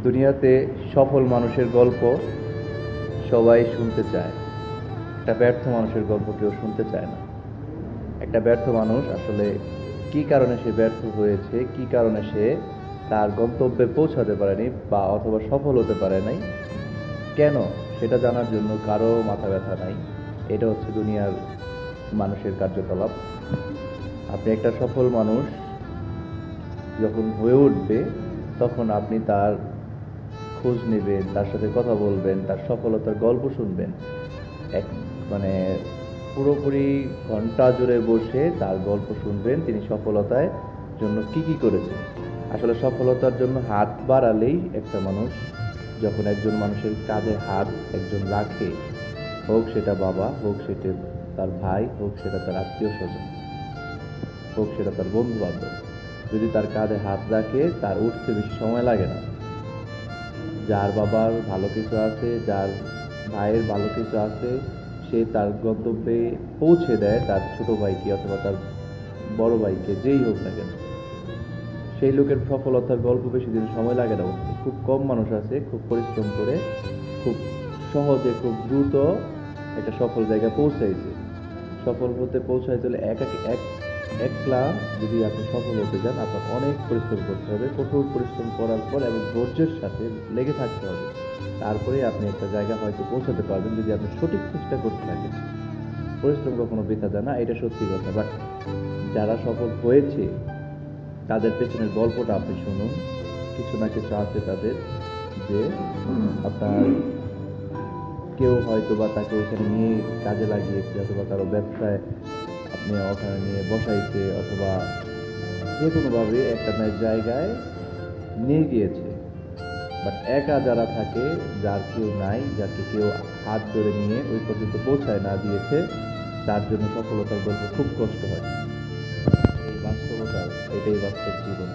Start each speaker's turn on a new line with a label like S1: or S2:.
S1: দুনিয়াতে সফল মানুষের গল্প সবাই শুনতে চায়। একটা ব্যর্থ মানুষের গল্প কেউ শুনতে চায় না। একটা ব্যর্থ মানুষ আসলে কী কারণে সে ব্যর্থ হয়েছে, কী কারণে সে তার গন্তব্যে পৌঁছাতে পারেনি বা অথবা সফল হতে পারে নাই, কেন, সেটা জানার জন্য কারো মাথা ব্যথা নাই। এটা হচ্ছে দুনিয়ার মানুষের কার্যকলাপ। আপনি একটা সফল মানুষ যখন হয়ে উঠবে, তখন আপনি তার খোঁজ নেবেন, তার সাথে কথা বলবেন, তার সফলতার গল্প শুনবেন। এক মানে পুরোপুরি ঘন্টা জুড়ে বসে তার গল্প শুনবেন, তিনি সফলতায় জন্য কি কি করেছেন। আসলে সফলতার জন্য হাত বাড়ালেই একটা মানুষ, যখন একজন মানুষের কাঁধে হাত একজন রাখে, হোক সেটা বাবা, হোক সেটা তার ভাই, হোক সেটা তার আত্মীয় স্বজন, হোক সেটা তার বন্ধু বান্ধব, যদি তার কাঁধে হাত রাখে তার উঠতে বেশি সময় লাগে না। যার বাবার ভালো কিছু আছে, যার ভাইয়ের ভালো কিছু আছে, সে তার গন্তব্যে পৌঁছে দেয় তার ছোট ভাইকে অথবা তার বড় ভাইকে, যেই হোক না কেন। সেই লোকের সফলতার গল্প বেশি দিন সময় লাগে না উঠতে। খুব কম মানুষ আছে খুব পরিশ্রম করে খুব সহজে খুব দ্রুত একটা সফল জায়গায় পৌঁছাইছে। সফল হতে পৌঁছাইতে হলে একলা যদি আপনি সফল হতে যান, আপনার অনেক পরিশ্রম করতে হবে, কঠোর পরিশ্রম করার পর এবং ধৈর্যের সাথে লেগে থাকতে হবে। তারপরে আপনি একটা জায়গা হয়তো পৌঁছাতে পারবেন, যদি আপনি সঠিক চেষ্টা করতে থাকেন। পরিশ্রম কখনো বৃথা যায় না, এটা সত্যি কথা। বাট যারা সফল হয়েছে তাদের পেছনের গল্পটা আপনি শুনুন। কিছু না কিছু আছে তাদের, যে আপনার কেউ হয়তো বা তাকে ওইখানে নিয়ে কাজে লাগিয়েছে, অথবা কারো ব্যবসায় আপনি ওখানে নিয়ে বসাইছে, অথবা যে কোনোভাবে একটা জায়গায় নিয়ে গিয়েছে। বাট একা যারা থাকে, যার কেউ নাই, যাকে কেউ হাত ধরে নিয়ে ওই পর্যন্ত পৌঁছায় না দিয়েছে, তার জন্য সফলতার গল্প খুব কষ্ট হয়। এই বাস্তবতা, এটাই বাস্তব জীবন।